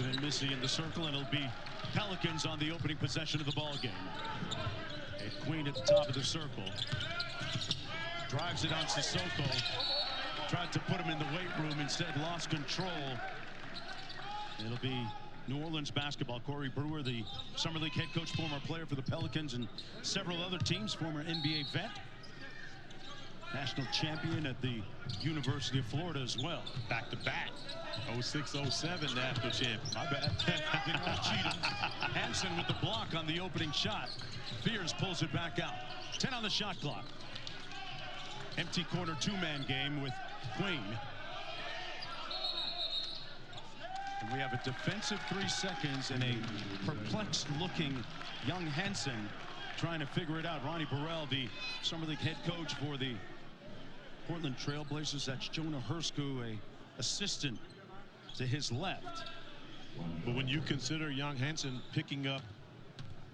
Hansen and Missy in the circle, and it'll be Pelicans on the opening possession of the ball game. Queen at the top of the circle. Drives it on Sissoko. Tried to put him in the weight room, instead lost control. It'll be New Orleans basketball. Corey Brewer, the Summer League head coach, former player for the Pelicans and several other teams, former NBA vet. National champion at the University of Florida as well. Back-to-back. 06-07 national champion. My bad. Hansen with the block on the opening shot. Fears pulls it back out. 10 on the shot clock. Empty corner two-man game with Queen. And we have a defensive 3 seconds and a perplexed-looking young Hansen trying to figure it out. Ronnie Burrell, the Summer League head coach for the Portland Trail Blazers. That's Jonah Hersku, a assistant to his left. But when you consider young Hansen picking up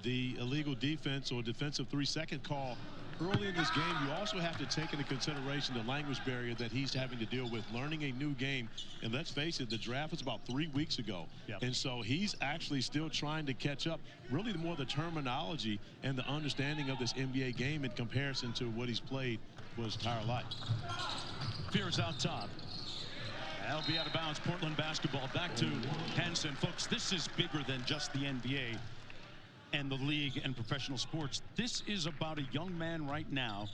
the illegal defense or defensive 3-second call early in this game, you also have to take into consideration the language barrier that he's having to deal with, learning a new game. And let's face it, the draft was about 3 weeks ago. Yep. And so he's actually still trying to catch up, really more the terminology and the understanding of this NBA game in comparison to what he's played for his entire life. Fears out top. That'll be out of bounds. Portland basketball. Back to Hansen. Folks, this is bigger than just the NBA and the league and professional sports. This is about a young man right now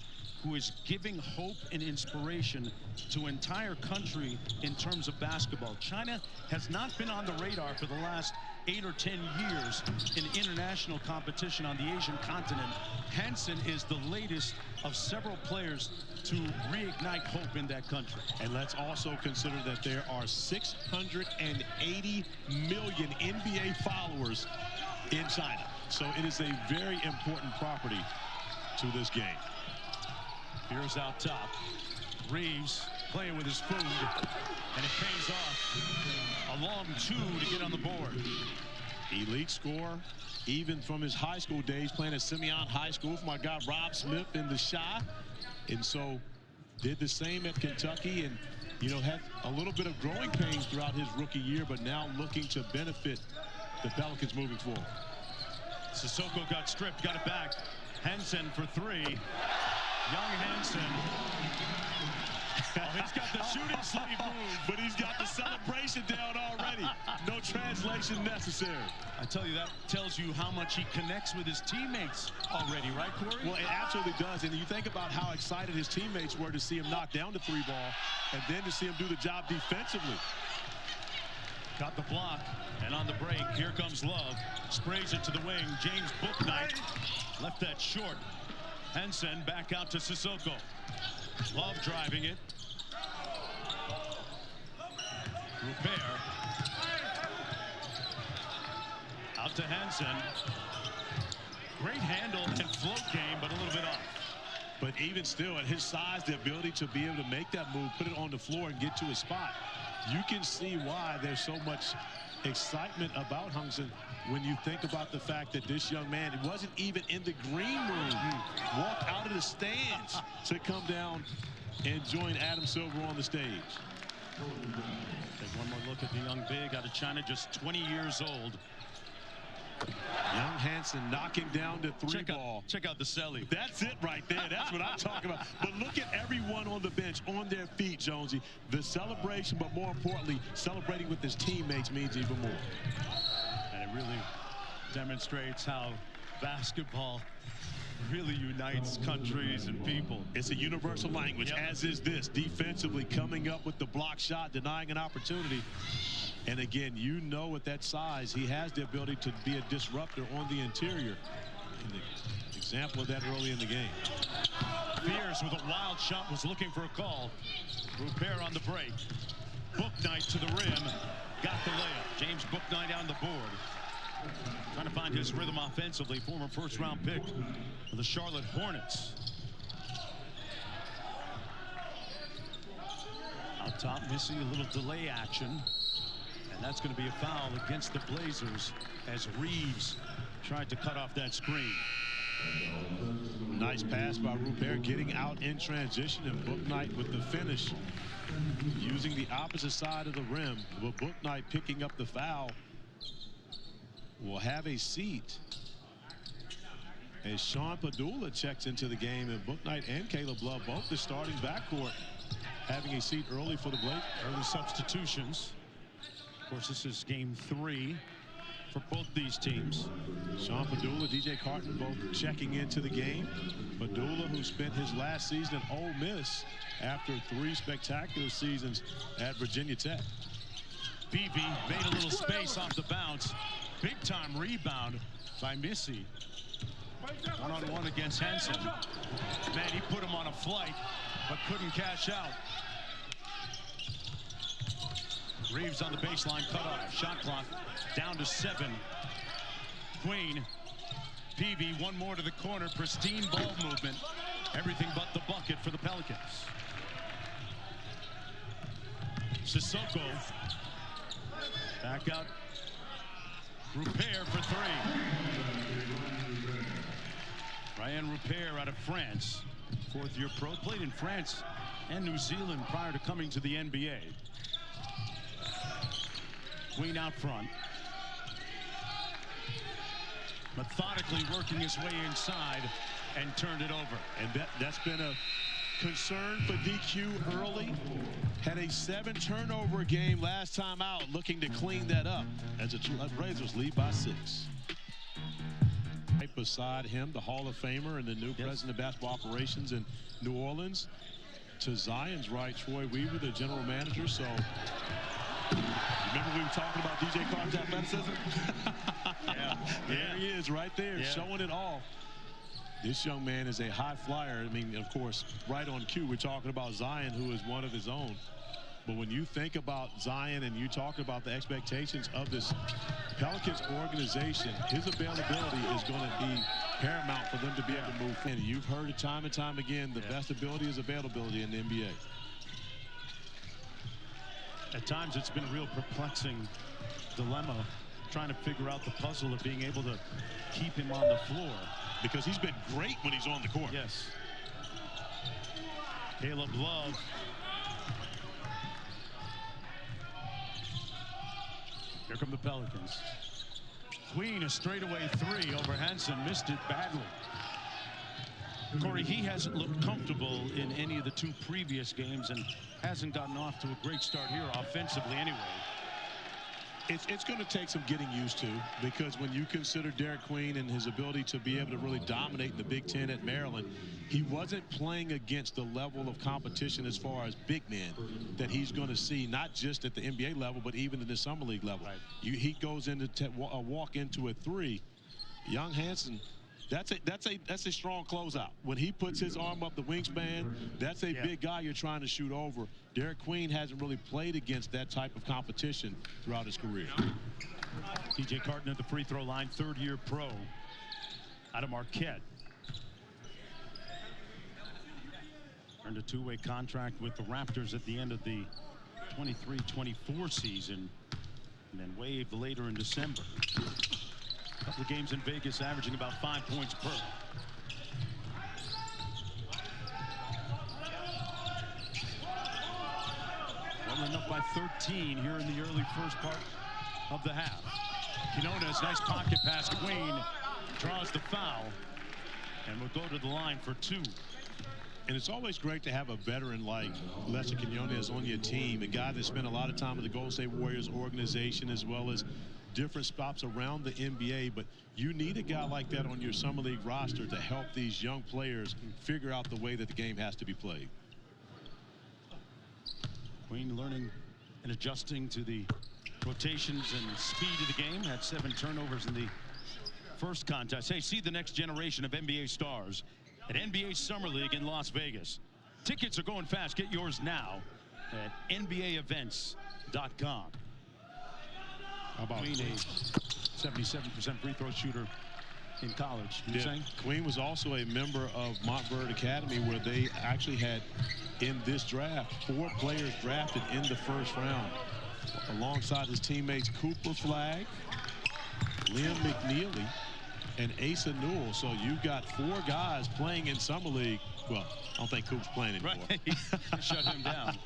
who is giving hope and inspiration to entire country in terms of basketball. China has not been on the radar for the last 8 or 10 years in international competition on the Asian continent. Hansen is the latest of several players to reignite hope in that country. And let's also consider that there are 680 million NBA followers in China. So it is a very important property to this game. Here's out top. Reeves playing with his food, and it pays off. A long 2 to get on the board. Elite scorer, even from his high school days, playing at Simeon High School for my guy Rob Smith in the Chi. And so did the same at Kentucky, and had a little bit of growing pains throughout his rookie year, but now looking to benefit the Pelicans moving forward. Sissoko got stripped, got it back. Hansen for 3. Young Hansen. Oh, he's got the shooting sleeve move, but he's got the celebration down already. No translation necessary. I tell you, that tells you how much he connects with his teammates already, right, Corey? Well, it absolutely does. And you think about how excited his teammates were to see him knock down the 3 ball and then to see him do the job defensively. Got the block, and on the break, here comes Love. Sprays it to the wing. James Bouknight left that short. Hansen back out to Sissoko. Love driving it. Rupert. Out to Hansen. Great handle and float game, but a little bit off. But even still, at his size, the ability to be able to make that move, put it on the floor, and get to his spot, you can see why there's so much excitement about Hansen when you think about the fact that this young man, it wasn't even in the green room, walked out of the stands to come down and join Adam Silver on the stage. Take one more look at the young big out of China, just 20 years old. Young Hansen knocking down the 3 ball. Check out the celly. That's it right there. That's what I'm talking about. But look at everyone on the bench on their feet, Jonesy. The celebration, but more importantly, celebrating with his teammates means even more. And it really demonstrates how basketball really unites countries and people. It's a universal language, as is this. Defensively, coming up with the block shot, denying an opportunity. And again, at that size, he has the ability to be a disruptor on the interior. And the example of that early in the game. Fears with a wild shot was looking for a call. Rupert on the break. Bouknight to the rim. Got the layup. James Bouknight on the board. Trying to find his rhythm offensively. Former first-round pick for the Charlotte Hornets. Out top, Missy, a little delay action. And that's going to be a foul against the Blazers as Reeves tried to cut off that screen. Nice pass by Rupert, getting out in transition, and Bouknight with the finish, using the opposite side of the rim. But Bouknight picking up the foul will have a seat as Sean Padula checks into the game, and Bouknight and Caleb Love, both the starting backcourt, having a seat early for the Blazers. Early substitutions. Of course, this is game 3 for both these teams. Sean Padula, DJ Carton both checking into the game. Padula, who spent his last season at Ole Miss after 3 spectacular seasons at Virginia Tech. Beebe made a little space off the bounce. Big time rebound by Missy. One-on-one against Hansen. Man, he put him on a flight, but couldn't cash out. Reeves on the baseline, cut off. Shot clock down to 7. Queen. Peavy, one more to the corner. Pristine ball movement. Everything but the bucket for the Pelicans. Sissoko. Back out. Rupert for 3. Ryan Rupert out of France. 4th-year pro. Played in France and New Zealand prior to coming to the NBA. Queen out front. Methodically working his way inside and turned it over. And that's been a concern for DQ early. Had a 7-turnover game last time out, looking to clean that up as the Blazers lead by 6. Right beside him, the Hall of Famer and the new president of basketball operations in New Orleans. To Zion's right, Troy Weaver, the general manager. So remember we were talking about DJ Carter's athleticism? There he is right there, showing it all. This young man is a high flyer. I mean, of course, right on cue, we're talking about Zion, who is one of his own. But when you think about Zion and you talk about the expectations of this Pelicans organization, his availability is going to be paramount for them to be able to move in. You've heard it time and time again, the best ability is availability in the NBA. At times, it's been a real perplexing dilemma trying to figure out the puzzle of being able to keep him on the floor. Because he's been great when he's on the court. Yes. Caleb Love. Here come the Pelicans. Queen, a straightaway 3 over Hansen. Missed it badly. Corey, he hasn't looked comfortable in any of the 2 previous games and hasn't gotten off to a great start here offensively anyway. It's going to take some getting used to, because when you consider Derek Queen and his ability to be able to really dominate in the Big Ten at Maryland, he wasn't playing against the level of competition as far as big men that he's going to see, not just at the NBA level, but even in the Summer League level. Right. He goes into walk into a 3. Young Hansen, that's a strong closeout. When he puts his arm up the wingspan, that's a big guy you're trying to shoot over. Derek Queen hasn't really played against that type of competition throughout his career. DJ Carton at the free throw line, 3rd-year pro out of Marquette. Earned a 2-way contract with the Raptors at the end of the 23-24 season, and then waived later in December. A couple of games in Vegas, averaging about 5 points per. Rolling up by 13 here in the early first part of the half. Quinones, nice pocket pass. Queen draws the foul and will go to the line for 2. And it's always great to have a veteran like Lester Quinones on your team, a guy that spent a lot of time with the Golden State Warriors organization as well as different spots around the NBA. But you need a guy like that on your Summer League roster to help these young players figure out the way that the game has to be played. Queen learning and adjusting to the rotations and speed of the game. Had 7 turnovers in the first contest. Hey, see the next generation of NBA stars at NBA Summer League in Las Vegas. Tickets are going fast. Get yours now at NBAevents.com. How about Queen, a 77% free throw shooter in college. Queen was also a member of Montverde Academy, where they actually had in this draft 4 players drafted in the first round, alongside his teammates Cooper Flagg, Liam McNeely, and Asa Newell. So you've got 4 guys playing in Summer League. Well, I don't think Coop's playing anymore. Right. Shut him down.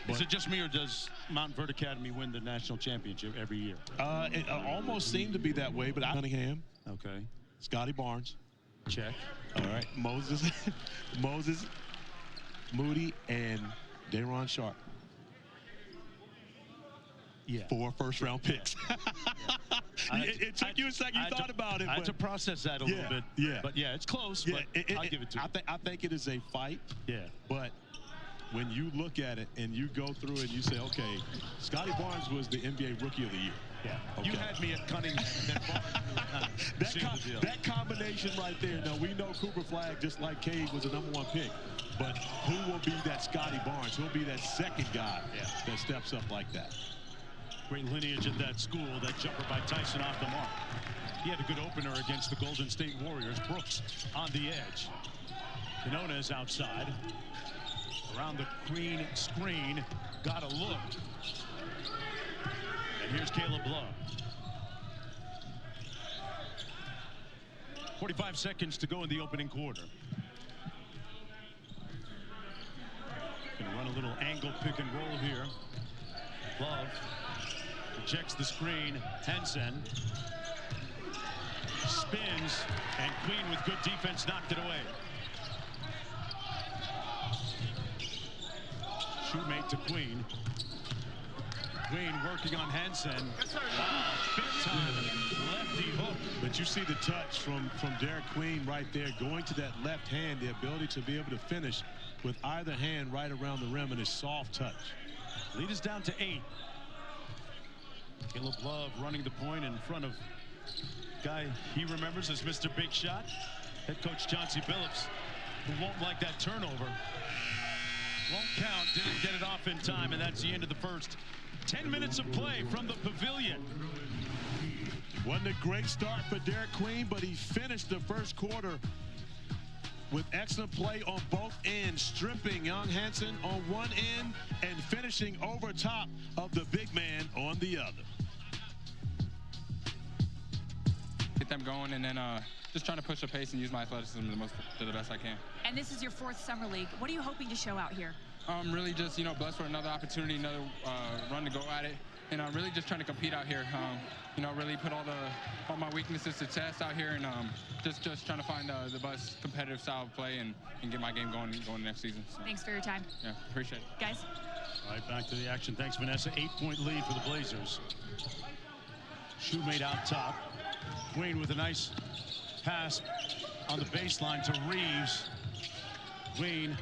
Is it just me, or does Mountain Verde Academy win the national championship every year? It almost seemed to be that way, but Cunningham. Okay. Scotty Barnes. Check. All right. Moses, Moody, and Day'Ron Sharp. Yeah. 4 first-round picks. It took you a second. You thought about it. I had to process that a little bit. Yeah. But yeah, it's close. Yeah, but I'll give it to you. I think it is a fight. Yeah. But when you look at it and you go through it and you say, okay, Scotty Barnes was the NBA Rookie of the Year. Yeah. Okay. You had me at Cunningham and then Barnes. That combination right there. Now, we know Cooper Flagg, just like Cade, was the #1 pick. But who will be that Scotty Barnes? Who will be that second guy that steps up like that? Great lineage at that school. That jumper by Tyson off the mark. He had a good opener against the Golden State Warriors. Brooks on the edge. Canona is outside. Around the green screen. Got a look. And here's Caleb Love. 45 seconds to go in the opening quarter. Gonna run a little angle pick and roll here. Love checks the screen. Hansen spins, and Queen with good defense knocked it away. Shoemate to Queen. Queen working on Hansen. Big time lefty hook. But you see the touch from Derek Queen right there, going to that left hand, the ability to be able to finish with either hand right around the rim, and his soft touch. Lead is down to 8. Caleb Love running the point in front of guy he remembers as Mr. Big Shot. Head coach Chauncey Billups, who won't like that turnover. Won't count, didn't get it off in time, and that's the end of the first. 10 minutes of play from the pavilion. Wasn't a great start for Derek Queen, but he finished the first quarter with excellent play on both ends, stripping young Hansen on one end and finishing over top of the big man on the other. Get them going, and then just trying to push the pace and use my athleticism to the best I can. And this is your 4th summer league. What are you hoping to show out here? Really just, blessed for another opportunity, another run to go at it, and really just trying to compete out here. Really put all my weaknesses to test out here, and just trying to find the best competitive style of play and get my game going next season. So, thanks for your time. Yeah, appreciate it. Guys. All right, back to the action. Thanks, Vanessa. 8-point lead for the Blazers. Shoemate out top. Queen with a nice pass on the baseline to Reeves. Queen,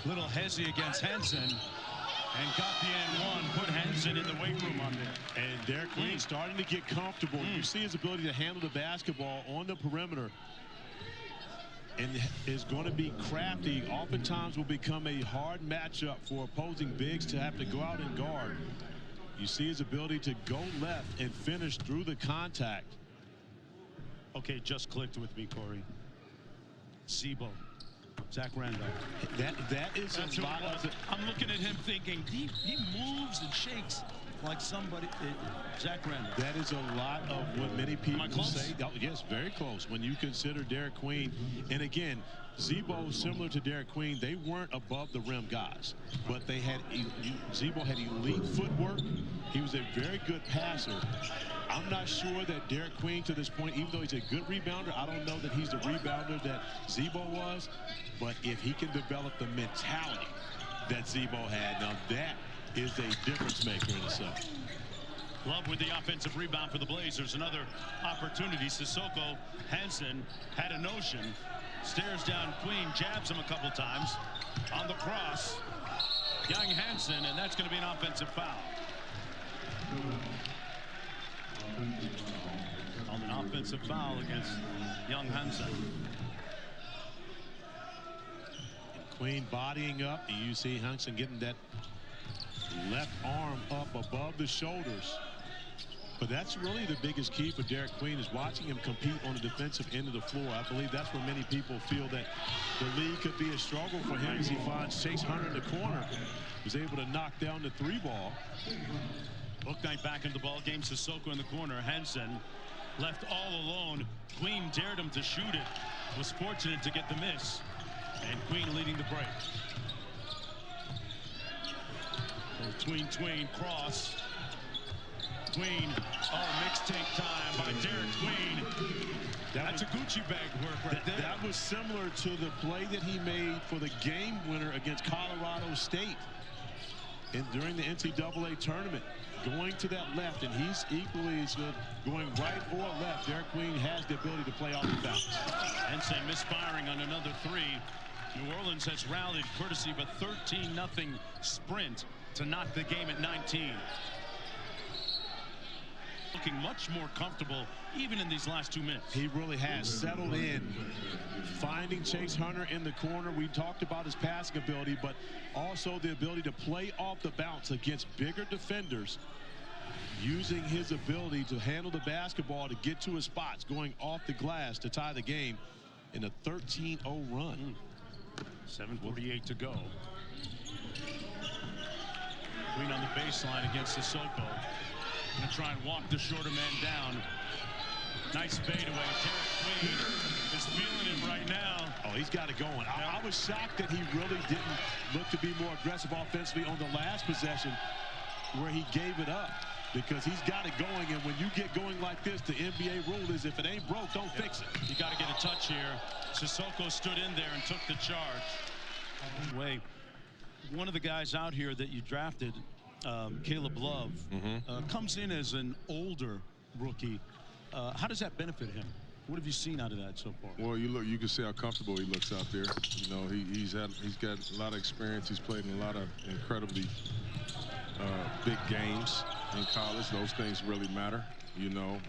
little hezzy against Hansen, and got the N1, put Hansen in the weight room on there. And Derek Queen starting to get comfortable. You see his ability to handle the basketball on the perimeter, and is going to be crafty. Oftentimes will become a hard matchup for opposing bigs to have to go out and guard. You see his ability to go left and finish through the contact. Okay, just clicked with me, Corey. Zebo. Zach Randolph. That is That's a lot of I'm looking at him thinking he moves and shakes like somebody. Zach Randolph. That is a lot of what many people say. Close? Oh, yes, very close. When you consider Derek Queen, and again, Zebo, similar to Derek Queen, they weren't above the rim guys, but they had Zebo had elite footwork. He was a very good passer. I'm not sure that Derek Queen to this point, even though he's a good rebounder, I don't know that he's the rebounder that Zebo was. But if he can develop the mentality that Zebo had, now that is a difference maker in itself. Love with the offensive rebound for the Blazers. Another opportunity. Sissoko Hansen had a notion. Stares down Queen, jabs him a couple times. On the cross, young Hansen, and that's going to be an offensive foul. On an offensive foul against young Hansen. Queen bodying up, and you see Hansen getting that left arm up above the shoulders. But that's really the biggest key for Derek Queen, is watching him compete on the defensive end of the floor. I believe that's where many people feel that the league could be a struggle for him, as he finds Chase Hunter in the corner. He's able to knock down the 3-ball. Bouknight back in the ball game. Sissoko in the corner. Hansen left all alone. Queen dared him to shoot it. Was fortunate to get the miss. And Queen leading the break. Tween, cross. Tween, mixtape time by Derek Tween. That's a Gucci bag work right there. That was similar to the play that he made for the game winner against Colorado State during the NCAA tournament. Going to that left, and he's equally as good going right or left. Derek Queen has the ability to play off the bounce. Hansen misfiring on another three. New Orleans has rallied courtesy of a 13-0 sprint to knock the game at 19. Looking much more comfortable even in these last 2 minutes. He really has settled in, finding Chase Hunter in the corner. We talked about his passing ability, but also the ability to play off the bounce against bigger defenders, using his ability to handle the basketball to get to his spots, going off the glass to tie the game in a 13-0 run. 7:48 to go. Queen on the baseline against Sissoko. Gonna try and walk the shorter man down. Nice fadeaway. Derek Queen is feeling it right now. Oh, he's got it going. I was shocked that he really didn't look to be more aggressive offensively on the last possession where he gave it up, because he's got it going, and when you get going like this, the NBA rule is if it ain't broke, don't fix it. You got to get a touch here. Sissoko stood in there and took the charge. One of the guys out here that you drafted, Caleb Love, comes in as an older rookie. How does that benefit him? What have you seen out of that so far? Well, you can see how comfortable he looks out there. You know, he's got a lot of experience. He's played in a lot of incredibly big games in college. Those things really matter. You know,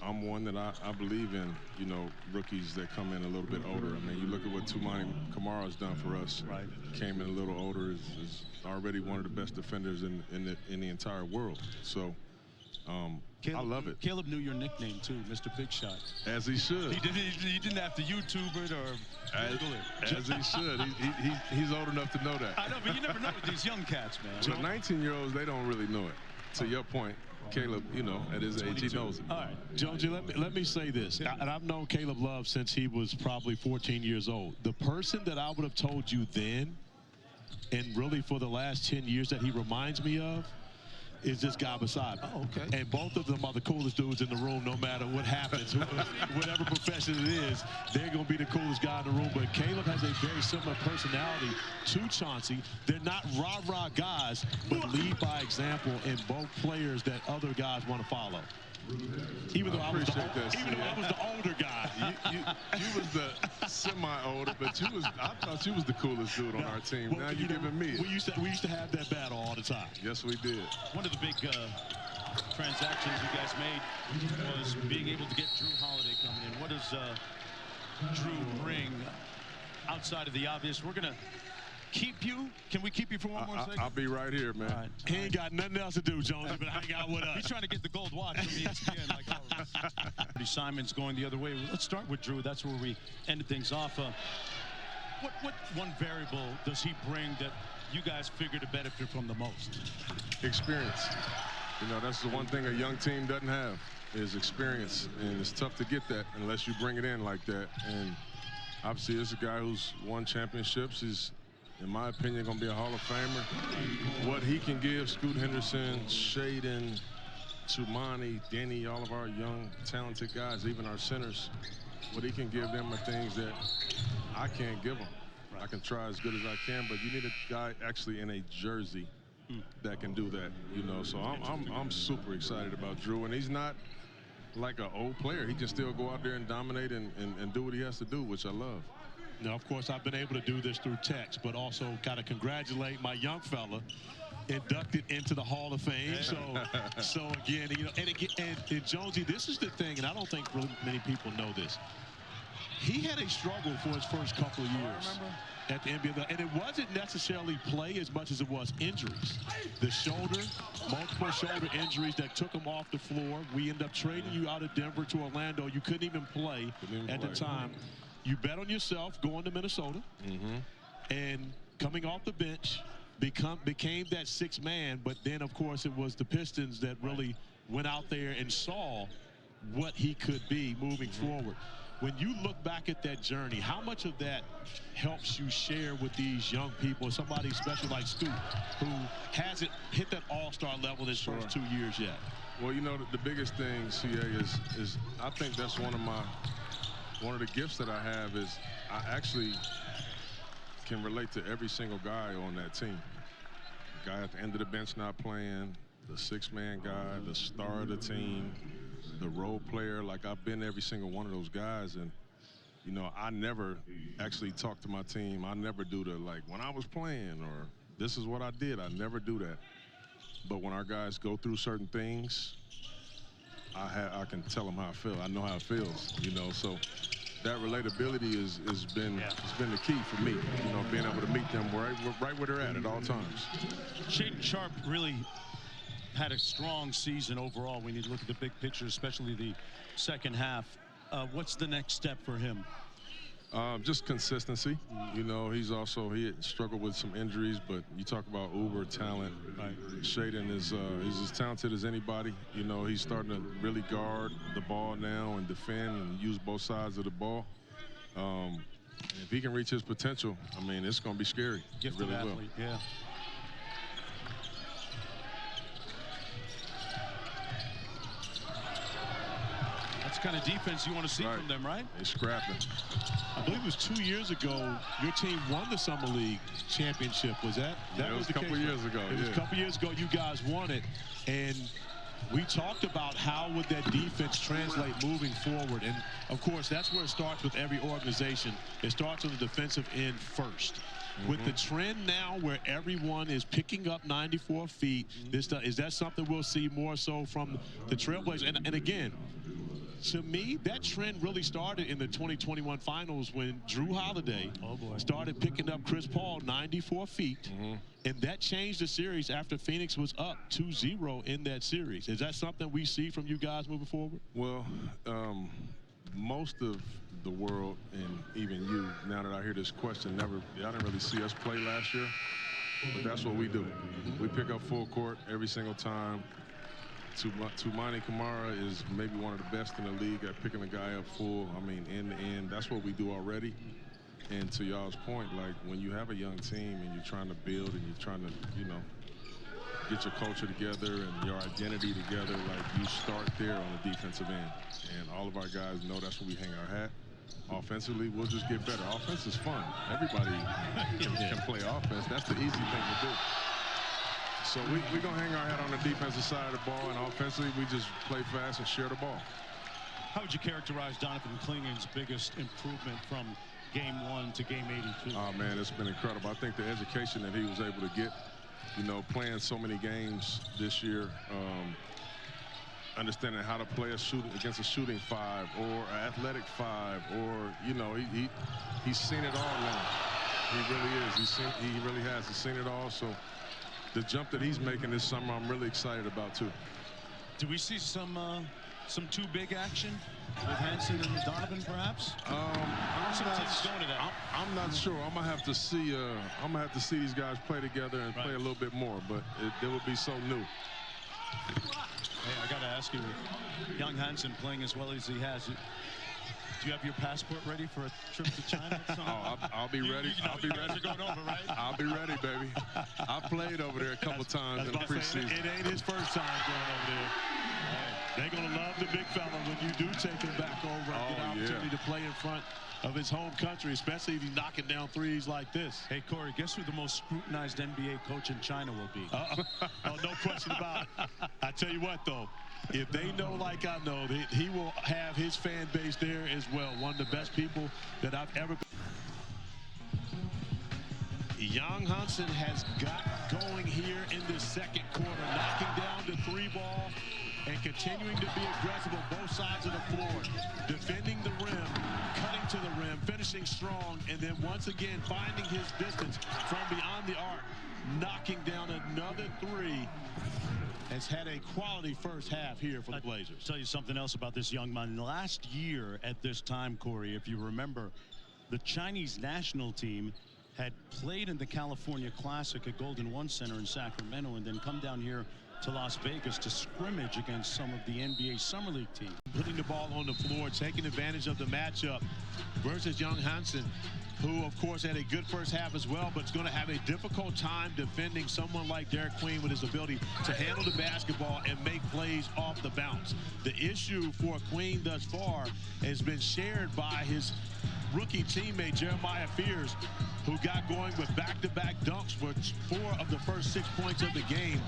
I'm one that I believe in, you know, rookies that come in a little bit older. I mean, you look at what Tumani Kamara's done for us. Right. Came in a little older, is already one of the best defenders in the entire world. So Caleb, I love it. Caleb knew your nickname too, Mr. Big Shot. As he should. He didn't have to YouTube it or Google it. As he should. He's old enough to know that. I know, but you never know with these young cats, man. The 19-year-olds, they don't really know it. To your point, Caleb, you know, at his age, he knows it. All right. Jonesy, let me say this, and I've known Caleb Love since he was probably 14 years old. The person that I would have told you then, and really for the last 10 years that he reminds me of, is this guy beside me. Oh, okay. And both of them are the coolest dudes in the room, no matter what happens. Whatever profession it is, they're going to be the coolest guy in the room. But Caleb has a very similar personality to Chauncey. They're not rah-rah guys, but lead by example in both players that other guys want to follow. Even though I was the older guy. You was the semi-older, but I thought you was the coolest dude on our team. Well, now you're giving me. We used to have that battle all the time. Yes, we did. One of the big transactions you guys made was being able to get Drew Holiday coming in. What does Drew bring outside of the obvious? We're going to keep you. Can we keep you for one more second? I'll be right here, man. Right. He ain't got nothing else to do, Jones, but hang out with us. He's trying to get the gold watch from ESPN like all of us. Simon's going the other way. Let's start with Drew. That's where we ended things off. What one variable does he bring that you guys figure to benefit from the most? Experience. You know, that's the one thing a young team doesn't have is experience, and it's tough to get that unless you bring it in like that. And obviously, this is a guy who's won championships. He's, in my opinion, going to be a Hall of Famer. What he can give Scoot Henderson, Shaden, Tumani, Denny, all of our young, talented guys, even our centers, what he can give them are things that I can't give them. Right. I can try as good as I can, but you need a guy actually in a jersey that can do that, you know. So I'm super excited about Drew, and he's not like an old player. He can still go out there and dominate and do what he has to do, which I love. Now, of course, I've been able to do this through text, but also got to congratulate my young fella inducted into the Hall of Fame. So again, you know, and Jonesy, this is the thing, and I don't think really many people know this. He had a struggle for his first couple of years at the NBA, and it wasn't necessarily play as much as it was injuries. The shoulder, multiple shoulder injuries that took him off the floor. We ended up trading you out of Denver to Orlando. You couldn't even play at the time. You bet on yourself going to Minnesota, and coming off the bench, became that sixth man. But then, of course, it was the Pistons that really went out there and saw what he could be moving forward. when you look back at that journey, how much of that helps you share with these young people, somebody special like Scoot, who hasn't hit that all-star level his first 2 years yet? Well, you know, the biggest thing, CA, is I think that's one of the gifts that I have is I actually can relate to every single guy on that team. The guy at the end of the bench not playing, the six-man guy, the star of the team, the role player. Like, I've been every single one of those guys, and you know, I never actually talk to my team. I never do the, like, when I was playing or this is what I did. I never do that. But when our guys go through certain things, I can tell them how I feel. I know how it feels, you know. So that relatability has been the key for me, you know, being able to meet them right where they're at all times. Shaedon Sharpe really had a strong season overall when you look at the big picture, especially the second half. What's the next step for him? Just consistency. You know, he had struggled with some injuries, but you talk about uber talent. Shaedon is as talented as anybody. You know, he's starting to really guard the ball now and defend and use both sides of the ball. If he can reach his potential, I mean, it's going to be scary. Gifted really athlete, yeah. That's the kind of defense you want to see from them, right? They're scrapping. I believe it was 2 years ago your team won the Summer League championship. Was that? That was a couple years ago. It was a couple years ago you guys won it. And we talked about how would that defense translate moving forward. And, of course, that's where it starts with every organization. It starts on the defensive end first. With the trend now where everyone is picking up 94 feet, is that something we'll see more so from the Trailblazers? And again, to me, that trend really started in the 2021 finals when Drew Holiday started picking up Chris Paul 94 feet. And that changed the series after Phoenix was up 2-0 in that series. Is that something we see from you guys moving forward? Well, most of the world, and even you, now that I hear this question, I didn't really see us play last year. But that's what we do. We pick up full court every single time. Toumani Camara is maybe one of the best in the league at picking a guy up full. I mean, end to end. That's what we do already. And to y'all's point, like, when you have a young team and you're trying to build and you're trying to, you know, get your culture together and your identity together, like, you start there on the defensive end. And all of our guys know that's where we hang our hat. Offensively, we'll just get better. Offense is fun. Everybody can play offense. That's the easy thing to do. So we're going to hang our hat on the defensive side of the ball, and offensively, we just play fast and share the ball. How would you characterize Donovan Clingan's biggest improvement from game 1 to game 82? Oh, man, it's been incredible. I think the education that he was able to get, you know, playing so many games this year, understanding how to play against a shooting 5 or an athletic 5, or, you know, he's seen it all now. He really is. He really has. He's seen it all. So the jump that he's making this summer, I'm really excited about too. Do we see some too big action with Hansen and Donovan, perhaps? I'm not sure. I'm gonna have to see these guys play together and play a little bit more. But it would be so new. Hey, I got to ask you, young Hansen playing as well as he has, do you have your passport ready for a trip to China? Oh, I'll be ready. I'll be ready. Going over, right? I'll be ready, baby. I played over there a couple times in the preseason. It ain't his first time going over there. They're going to love the big fella when you do take him back over and get an opportunity to play in front of his home country, especially if he's knocking down threes like this. Hey, Corey, guess who the most scrutinized NBA coach in China will be? Oh, no question about it. I tell you what, though, if they know like I know, he will have his fan base there as well. One of the best people that I've ever been. Young Hansen has got going here in the second quarter, knocking down the 3-ball and continuing to be aggressive on both sides of the floor, defending the rim, cutting to the rim, finishing strong, and then once again finding his distance from beyond the arc, knocking down another 3. Has had a quality first half here for the Blazers. I'll tell you something else about this young man. Last year at this time, Corey, if you remember, the Chinese national team had played in the California Classic at Golden One Center in Sacramento and then come down here to Las Vegas to scrimmage against some of the NBA Summer League teams. Putting the ball on the floor, taking advantage of the matchup versus young Hansen, who, of course, had a good first half as well, but is going to have a difficult time defending someone like Derek Queen with his ability to handle the basketball and make plays off the bounce. The issue for Queen thus far has been shared by his rookie teammate, Jeremiah Fears, who got going with back-to-back dunks for 4 of the first 6 points of the game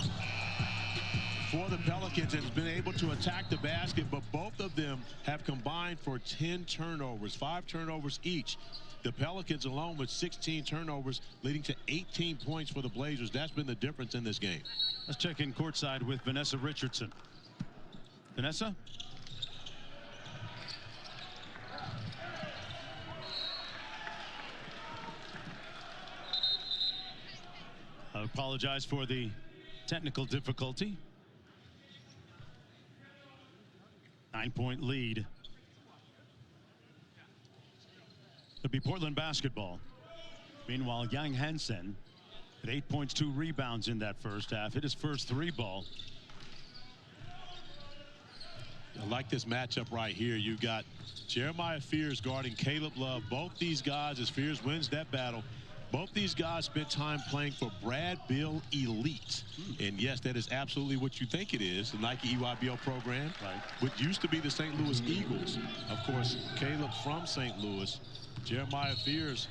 for the Pelicans, and has been able to attack the basket, but both of them have combined for 10 turnovers, 5 turnovers each. The Pelicans alone with 16 turnovers, leading to 18 points for the Blazers. That's been the difference in this game. Let's check in courtside with Vanessa Richardson. Vanessa? I apologize for the technical difficulty. 9-point lead. It'll be Portland basketball. Meanwhile, young Hansen at 8 points, 2 rebounds in that first half. Hit his first 3 ball. I like this matchup right here. You got Jeremiah Fears guarding Caleb Love. Both these guys, as Fears wins that battle, both these guys spent time playing for Brad Bill Elite. And yes, that is absolutely what you think it is, the Nike EYBL program. Right. What used to be the St. Louis Eagles. Of course, Caleb from St. Louis. Jeremiah Fears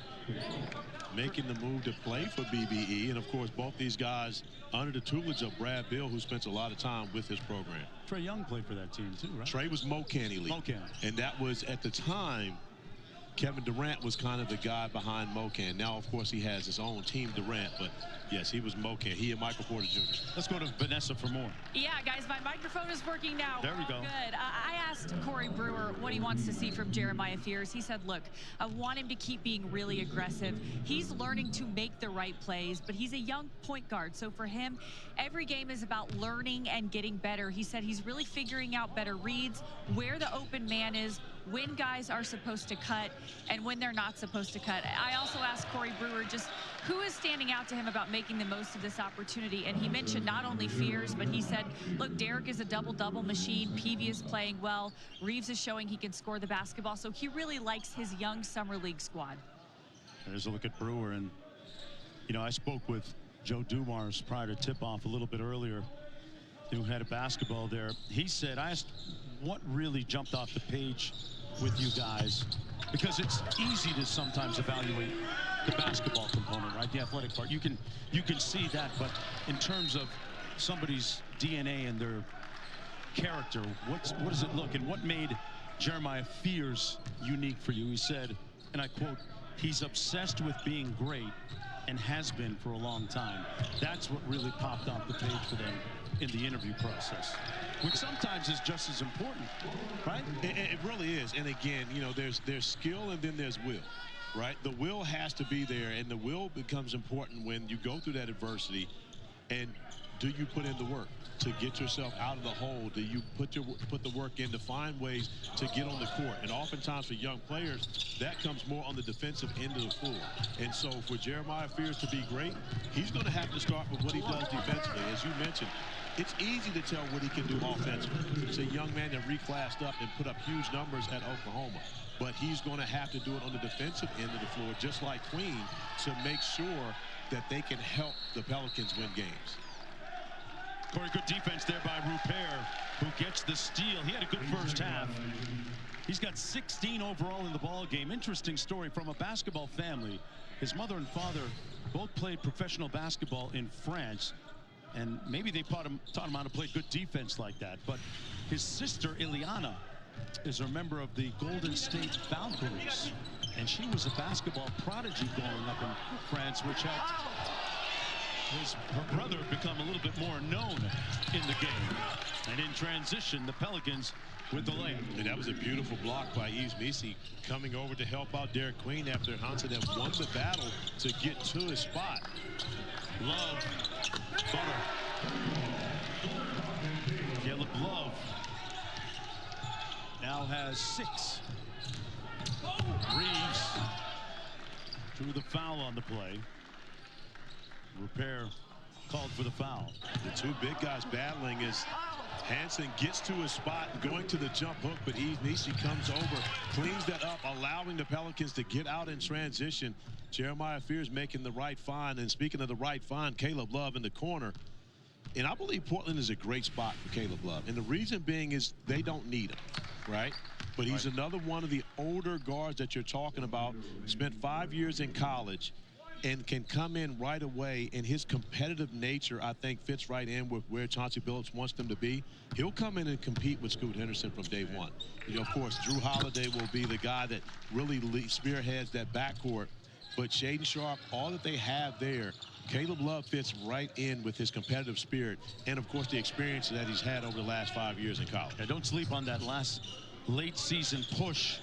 making the move to play for BBE. And of course, both these guys under the tutelage of Brad Bill, who spends a lot of time with his program. Trey Young played for that team too, right? Trey was Mocan Elite. Mocan. And that was, at the time, Kevin Durant was kind of the guy behind Mocan. Now, of course, he has his own team, Durant, but yes, he was Mocan. He and Michael Porter Jr. Let's go to Vanessa for more. Yeah, guys, my microphone is working now. There we go. Good. I asked Corey Brewer what he wants to see from Jeremiah Fears. He said, look, I want him to keep being really aggressive. He's learning to make the right plays, but he's a young point guard. So for him, every game is about learning and getting better. He said he's really figuring out better reads, where the open man is, when guys are supposed to cut, and when they're not supposed to cut. I also asked Corey Brewer just who is standing out to him about making the most of this opportunity, and he mentioned not only Fears, but he said, look, Derek is a double-double machine. Peavy is playing well. Reeves is showing he can score the basketball, so he really likes his young summer league squad. There's a look at Brewer, and you know, I spoke with Joe Dumars prior to tip-off a little bit earlier, who had a basketball there. He said, I asked what really jumped off the page with you guys, because it's easy to sometimes evaluate the basketball component, right? The athletic part. You can see that, but in terms of somebody's DNA and their character, what does it look, and what made Jeremiah Fears unique for you? He said, and I quote, he's obsessed with being great and has been for a long time. That's what really popped off the page for them in the interview process, which sometimes is just as important, right? It really is. And again, you know, there's skill and then there's will, right? The will has to be there, and the will becomes important when you go through that adversity. And do you put in the work to get yourself out of the hole? Do you put the work in to find ways to get on the court? And oftentimes for young players, that comes more on the defensive end of the floor. And so for Jeremiah Fears to be great, he's going to have to start with what he does defensively. As you mentioned, it's easy to tell what he can do offensively. He's a young man that reclassed up and put up huge numbers at Oklahoma. But he's going to have to do it on the defensive end of the floor, just like Queen, to make sure that they can help the Pelicans win games. Corey, good defense there by Rupert, who gets the steal. He had a good first half. He's got 16 overall in the ball game. Interesting story from a basketball family. His mother and father both played professional basketball in France, and maybe they taught him how to play good defense like that. But his sister, Ileana, is a member of the Golden State Valkyries, and she was a basketball prodigy growing up in France, which helped her brother become a little bit more known in the game. And in transition, the Pelicans with the layup. And that was a beautiful block by Yves Missi, coming over to help out Derek Queen after Hansen had won the battle to get to his spot. Love, Butter, Caleb Love now has 6. Reeves drew the foul on the play. Repair called for the foul. The two big guys battling as Hansen gets to his spot, going to the jump hook, but Nisi comes over, cleans that up, allowing the Pelicans to get out in transition. Jeremiah Fears making the right find. And speaking of the right find, Caleb Love in the corner. And I believe Portland is a great spot for Caleb Love. And the reason being is they don't need him, right? But he's another one of the older guards that you're talking about. Spent 5 years in college and can come in right away, and his competitive nature, I think, fits right in with where Chauncey Billups wants them to be. He'll come in and compete with Scoot Henderson from day one. You know, of course, Drew Holiday will be the guy that really spearheads that backcourt. But Shaedon Sharpe, all that they have there, Caleb Love fits right in with his competitive spirit and, of course, the experience that he's had over the last 5 years in college. Yeah, don't sleep on that last late season push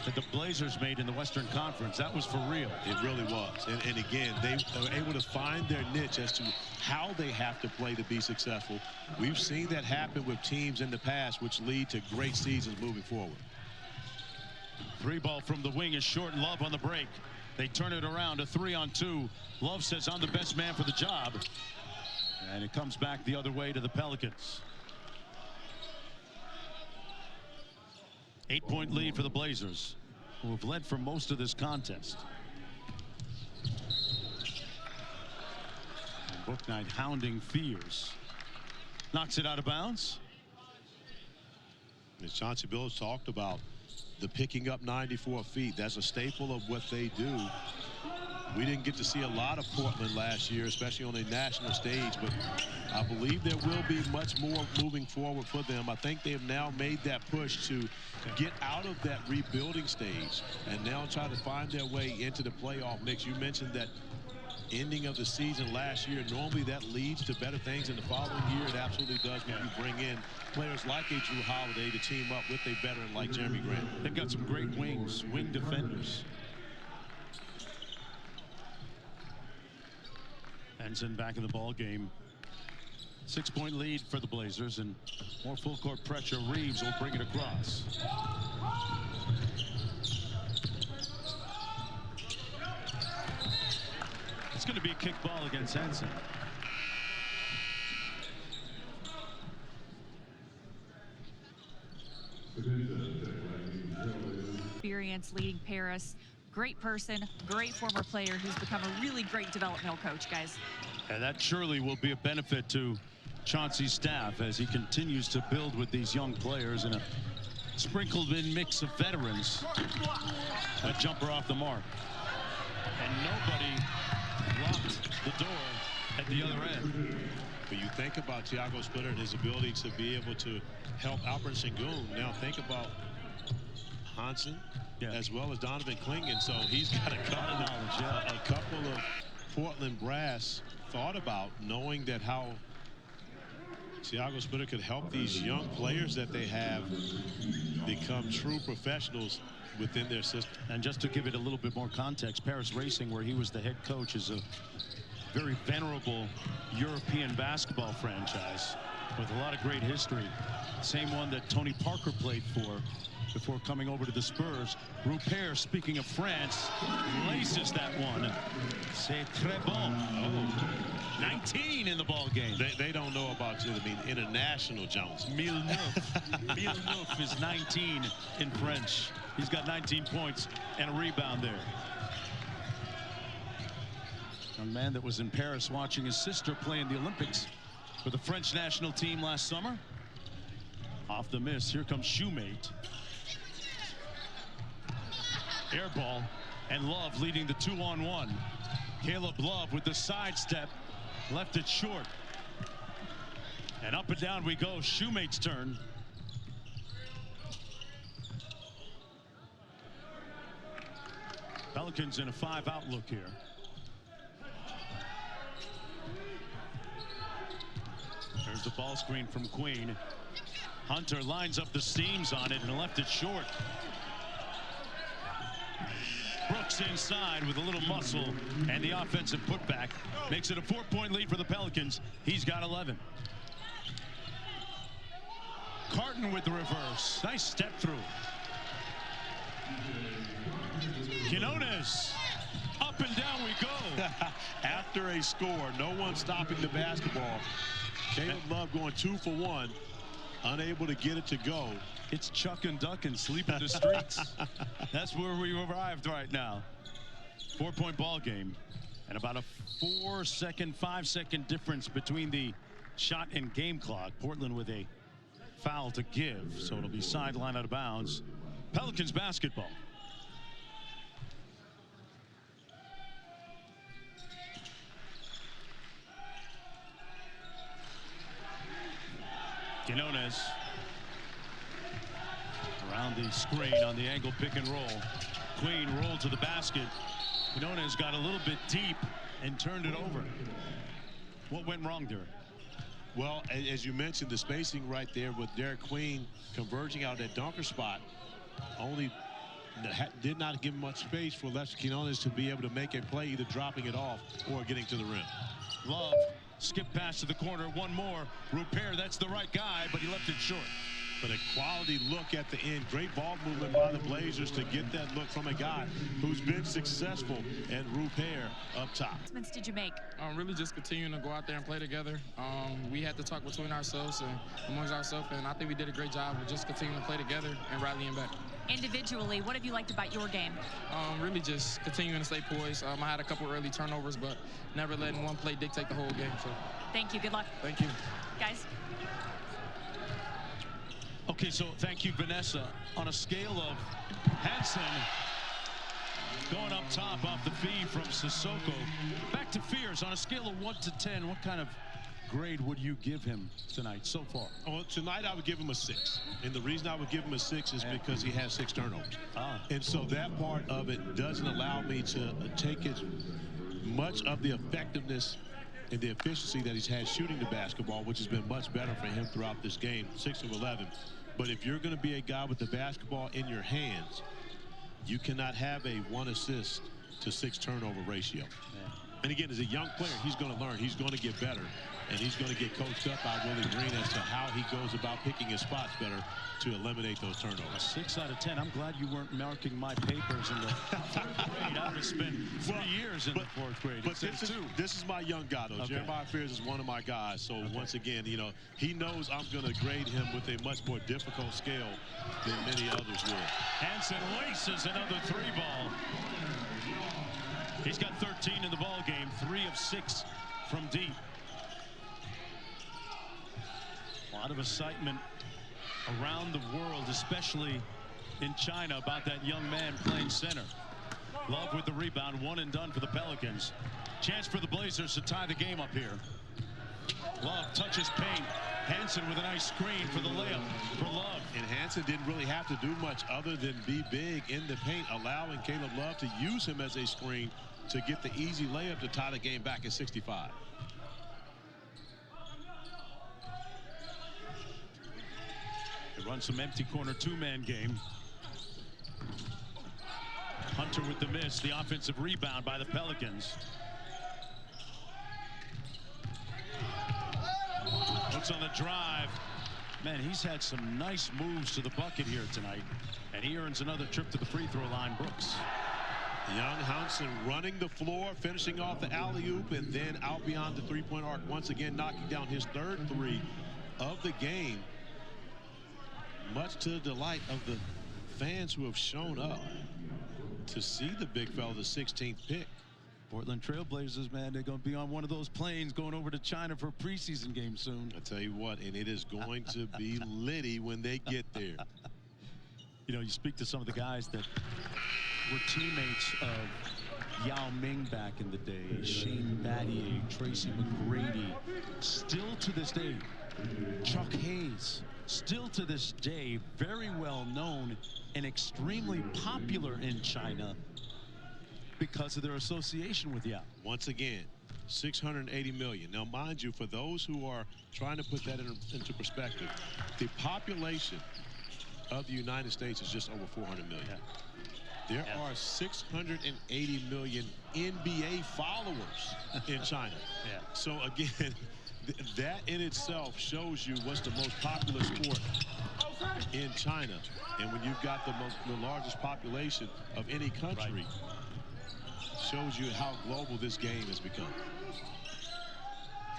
that the Blazers made in the Western Conference. That was for real. It really was. And again, they were able to find their niche as to how they have to play to be successful. We've seen that happen with teams in the past, which lead to great seasons moving forward. Three ball from the wing is short. Love on the break. They turn it around, a 3-on-2. Love says, I'm the best man for the job. And it comes back the other way to the Pelicans. 8-point lead for the Blazers, who have led for most of this contest. And Bouknight hounding Fears. Knocks it out of bounds. As Chauncey Billups talked about, the picking up 94 feet, that's a staple of what they do. We didn't get to see a lot of Portland last year, especially on a national stage, but I believe there will be much more moving forward for them. I think they have now made that push to get out of that rebuilding stage and now try to find their way into the playoff mix. You mentioned that ending of the season last year. Normally that leads to better things in the following year. It absolutely does when you bring in players like a Drew Holiday to team up with a veteran like Jeremy Grant. They've got some great wing defenders. Hansen back in the ball game. 6-point lead for the Blazers, and more full court pressure. Reeves will bring it across. It's going to be a kick ball against Hansen. Experience leading Paris. Great person, great former player who's become a really great developmental coach, guys. And that surely will be a benefit to Chauncey's staff as he continues to build with these young players and a sprinkled in mix of veterans. A jumper off the mark. And nobody locked the door at the other end. But you think about Thiago Splitter and his ability to be able to help Alperen Sengun. Now think about Hansen, as well as Donovan Clingan. So he's got a couple of Portland brass thought about, knowing that how Thiago Splitter could help these young players that they have become true professionals within their system. And just to give it a little bit more context, Paris Racing, where he was the head coach, is a very venerable European basketball franchise with a lot of great history. Same one that Tony Parker played for before coming over to the Spurs. Rupert, speaking of France, laces that one. C'est très bon. Oh, 19 in the ball game. They don't know about you. I mean, international Jones. Villeneuve is 19 in French. He's got 19 points and a rebound there. A man that was in Paris watching his sister play in the Olympics for the French national team last summer. Off the miss, here comes Shoemate. Air ball, and Love leading the 2-on-1. Caleb Love with the sidestep, left it short. And up and down we go. Shoemate's turn. Pelicans in a 5-out look here. There's the ball screen from Queen. Hunter lines up the seams on it and left it short. Brooks inside with a little muscle, and the offensive putback makes it a 4-point lead for the Pelicans. He's got 11. Carton with the reverse. Nice step through. Quinones. Up and down we go. After a score, no one stopping the basketball. Caleb Love going 2 for 1, unable to get it to go. It's Chuck and Duck and sleep in the streets. That's where we arrived right now. 4-point ball game, and about a 4-second, 5-second difference between the shot and game clock. Portland with a foul to give, so it'll be sideline out of bounds. Pelicans basketball. Quinones around the screen on the angle pick and roll. Queen rolled to the basket. Quinones got a little bit deep and turned it over. What went wrong there? Well, as you mentioned, the spacing right there with Derek Queen converging out that dunker spot only did not give much space for Lester Quinones to be able to make a play, either dropping it off or getting to the rim. Love, skip pass to the corner, one more. Rupert, that's the right guy, but he left it short. But a quality look at the end. Great ball movement by the Blazers to get that look from a guy who's been successful, and Rupert up top. What did you make? Really just continuing to go out there and play together. We had to talk between ourselves and amongst ourselves, and I think we did a great job of just continuing to play together and rallying back. Individually, what have you liked about your game? Really just continuing to stay poised. I had a couple early turnovers, but never letting one play dictate the whole game. So. Thank you. Good luck. Thank you. Guys. Okay, so thank you, Vanessa. On a scale of Hansen going up top off the feed from Sissoko, back to Fears. On a scale of 1 to 10, what kind of grade would you give him tonight so far? Well, tonight I would give him a 6. And the reason I would give him a 6 is because he has 6 turnovers. And so that part of it doesn't allow me to take as much of the effectiveness and the efficiency that he's had shooting the basketball, which has been much better for him throughout this game, 6 of 11. But if you're going to be a guy with the basketball in your hands, you cannot have a 1 assist to 6 turnover ratio. And again, as a young player, he's going to learn. He's going to get better. And he's going to get coached up by Willie Green as to how he goes about picking his spots better to eliminate those turnovers. 6 out of 10. I'm glad you weren't marking my papers in the 4th grade. I would have spent 3 years in the 4th grade. But this is my young guy, though. Okay. Jeremiah Fears is one of my guys. So once again, you know, he knows I'm going to grade him with a much more difficult scale than many others will. Hansen laces another 3 ball. He's got 13 in the ball game, 3 of 6 from deep. A lot of excitement around the world, especially in China, about that young man playing center. Love with the rebound, 1 and done for the Pelicans. Chance for the Blazers to tie the game up here. Love touches paint. Hansen with a nice screen for the layup for Love. And Hansen didn't really have to do much other than be big in the paint, allowing Caleb Love to use him as a screen to get the easy layup to tie the game back at 65. They run some empty corner 2-man game. Hunter with the miss, the offensive rebound by the Pelicans. Looks on the drive. Man, he's had some nice moves to the bucket here tonight. And he earns another trip to the free throw line, Brooks. Young Hansen running the floor, finishing off the alley-oop, and then out beyond the 3-point arc, once again knocking down his 3rd 3 of the game. Much to the delight of the fans who have shown up to see the big fella, the 16th pick. Portland Trailblazers, man, they're going to be on one of those planes going over to China for a preseason game soon. I tell you what, and it is going to be litty when they get there. You know, you speak to some of the guys that were teammates of Yao Ming back in the day, Shane Battier, Tracy McGrady, still to this day, Chuck Hayes, still to this day, very well known and extremely popular in China because of their association with Yao. Once again, $680 million. Now, mind you, for those who are trying to put that into perspective, the population of the United States is just over 400 million. There are 680 million NBA followers in China. So again, that in itself shows you what's the most popular sport in China. And when you've got the largest population of any country, shows you how global this game has become.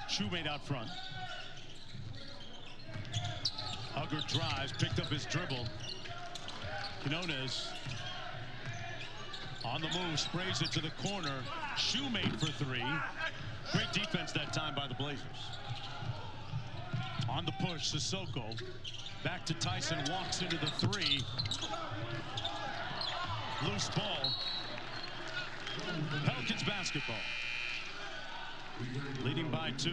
Shoemate out front. Hugger drives, picked up his dribble. Quinones on the move, sprays it to the corner. Shoemate for three. Great defense that time by the Blazers. On the push, Sissoko. Back to Tyson, walks into the three. Loose ball. Pelicans basketball. Leading by 2.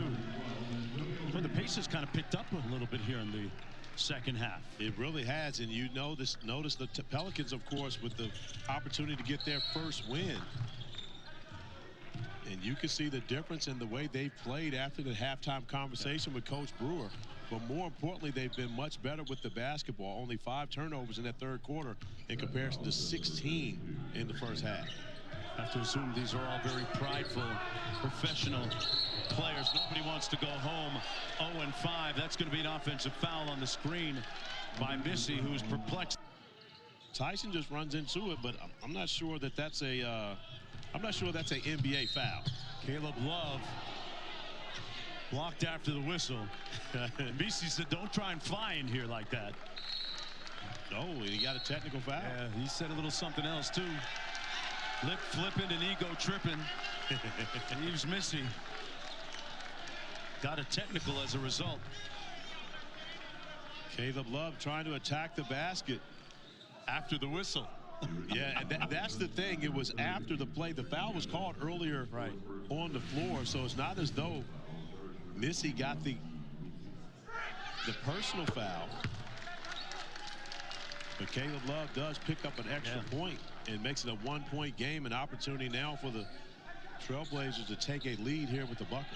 Well, the pace has kind of picked up a little bit here in the second half. It really has, and you know this. Notice the Pelicans, of course, with the opportunity to get their first win. And you can see the difference in the way they played after the halftime conversation with Coach Brewer. But more importantly, they've been much better with the basketball. Only 5 turnovers in that third quarter in comparison to 16 in the first half. I have to assume these are all very prideful, professional players. Nobody wants to go home 0-5. That's going to be an offensive foul on the screen by Missy, who's perplexed. Tyson just runs into it, but I'm not sure that that's a I'm not sure that's an NBA foul. Caleb Love blocked after the whistle. Missy said, don't try and fly in here like that. Oh, he got a technical foul. Yeah, he said a little something else too. Lip flipping and ego tripping. He was Missy. Got a technical as a result. Caleb Love trying to attack the basket after the whistle. Yeah, and that's the thing. It was after the play. The foul was called earlier on the floor, so it's not as though Missy got the personal foul. But Caleb Love does pick up an extra point and makes it a 1-point game. An opportunity now for the Trailblazers to take a lead here with the bucket.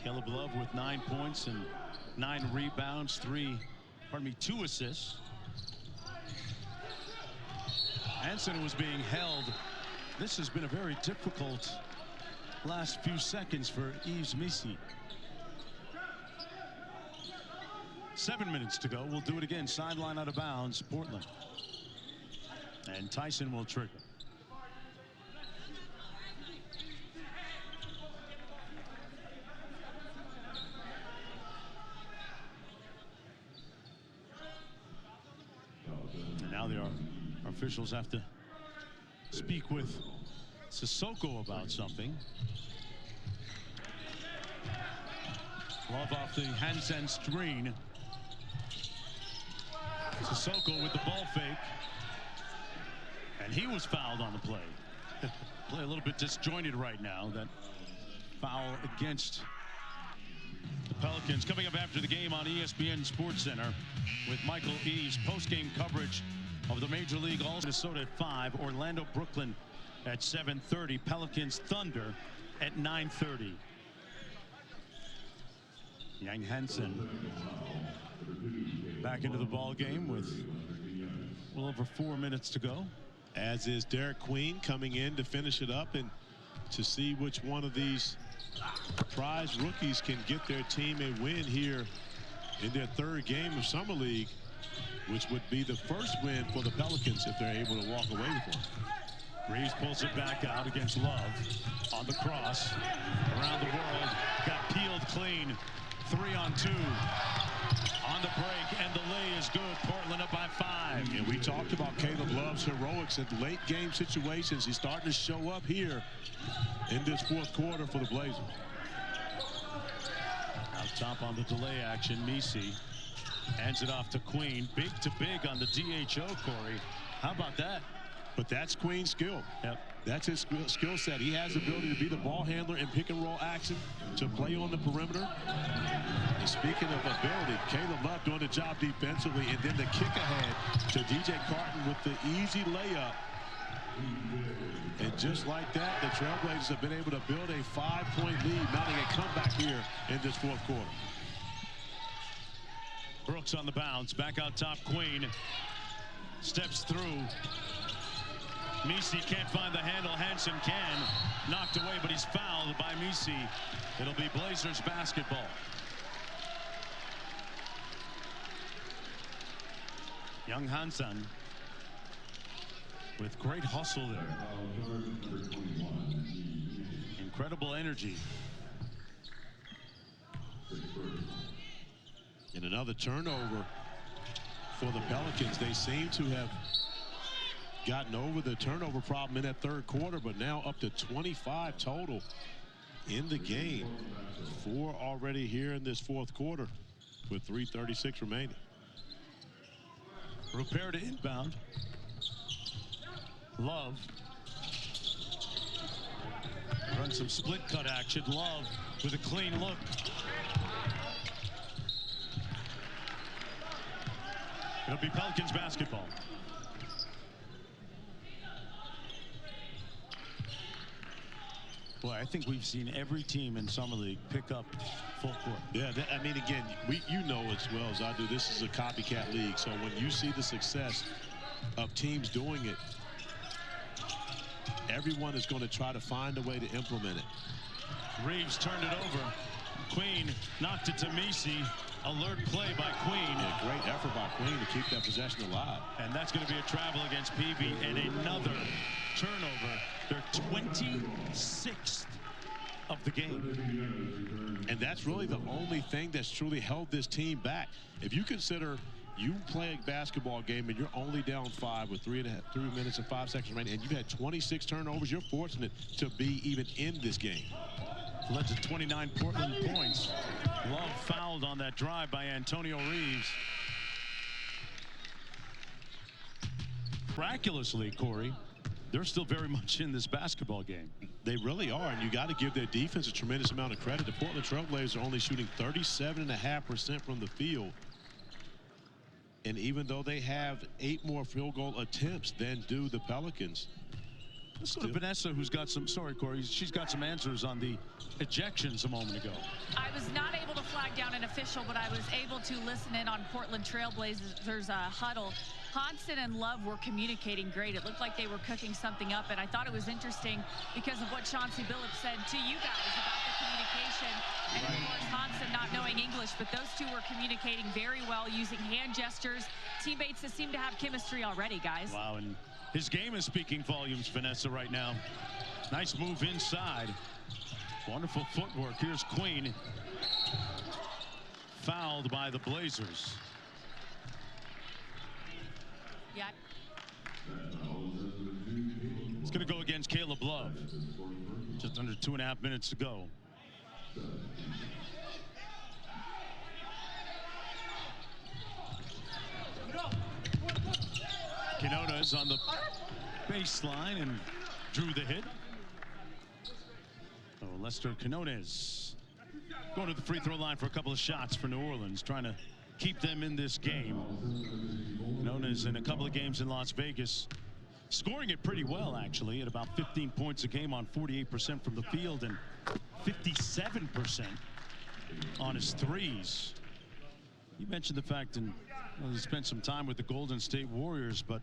Caleb Love with 9 points and 9 rebounds, 2 assists. Hansen was being held. This has been a very difficult last few seconds for Yves Missy. 7 minutes to go. We'll do it again. Sideline out of bounds, Portland. And Tyson will trigger. And now our officials have to speak with Sissoko about something. Love off the Hansen screen. Sissoko with the ball fake. And he was fouled on the play. Play a little bit disjointed right now. That foul against the Pelicans. Coming up after the game on ESPN Sports Center with Michael Eaves. Post-game coverage of the Major League All. Minnesota at 5. Orlando, Brooklyn at 7:30. Pelicans, Thunder at 9:30. Yang Hansen back into the ball game with a little over 4 minutes to go. As is Derek Queen coming in to finish it up and to see which one of these prize rookies can get their team a win here in their 3rd game of Summer League, which would be the first win for the Pelicans if they're able to walk away with one. Reeves pulls it back out against Love on the cross. Around the world, got peeled clean. 3-on-2 on the break, and the lay is good. Portland up by 5. And we talked about Caleb Love's heroics in late game situations. He's starting to show up here in this 4th quarter for the Blazers. Out top on the delay action, Missy hands it off to Queen. Big to big on the DHO, Corey. How about that? But that's Queen's skill. Yep. That's his skill set. He has the ability to be the ball handler in pick and roll action, to play on the perimeter. And speaking of ability, Caleb Love doing the job defensively, and then the kick ahead to DJ Carton with the easy layup. And just like that, the Trailblazers have been able to build a 5-point lead, mounting a comeback here in this 4th quarter. Brooks on the bounce, back out top. Queen steps through. Missy can't find the handle. Hansen can. Knocked away, but he's fouled by Missy. It'll be Blazers basketball. Young Hansen with great hustle there. Incredible energy. And another turnover for the Pelicans. They seem to have gotten over the turnover problem in that third quarter, but now up to 25 total in the game. 4 already here in this fourth quarter with 3:36 remaining. Repair to inbound. Love. Run some split cut action. Love with a clean look. It'll be Pelicans basketball. Boy, I think we've seen every team in Summer League pick up full court. Yeah, I mean, again, you know as well as I do, this is a copycat league. So when you see the success of teams doing it, everyone is going to try to find a way to implement it. Reeves turned it over. Queen knocked it to Messi. Alert play by Queen. Yeah, great effort by Queen to keep that possession alive. And that's going to be a travel against Peavy and another turnover. They're 26th of the game. And that's really the only thing that's truly held this team back. If you consider you play a basketball game and you're only down 5 with 3 minutes and 5 seconds remaining, and you've had 26 turnovers, you're fortunate to be even in this game. Led to 29 Portland points. Love fouled on that drive by Antonio Reeves. Miraculously, Corey, they're still very much in this basketball game. They really are, and you got to give their defense a tremendous amount of credit. The Portland Trailblazers are only shooting 37.5% from the field. And even though they have 8 more field goal attempts than do the Pelicans. Let's go to Vanessa, who's got some, sorry, Corey, she's got some answers on the ejections a moment ago. I was not able to flag down an official, but I was able to listen in on Portland Trailblazers huddle. Hansen and Love were communicating great. It looked like they were cooking something up, and I thought it was interesting because of what Chauncey Billups said to you guys about the communication. And of course, Hansen not knowing English, but those two were communicating very well, using hand gestures. Teammates that seem to have chemistry already, guys. Wow, and his game is speaking volumes, Vanessa, right now. Nice move inside. Wonderful footwork. Here's Queen. Fouled by the Blazers. Yeah. It's going to go against Caleb Love. Just under 2.5 minutes to go. Quinona is on the baseline and drew the hit. So Lester Quinones going to the free throw line for a couple of shots for New Orleans, trying to keep them in this game. Quinones in a couple of games in Las Vegas, scoring it pretty well, actually, at about 15 points a game on 48% from the field and 57% on his threes. You mentioned the fact, and he spent some time with the Golden State Warriors, but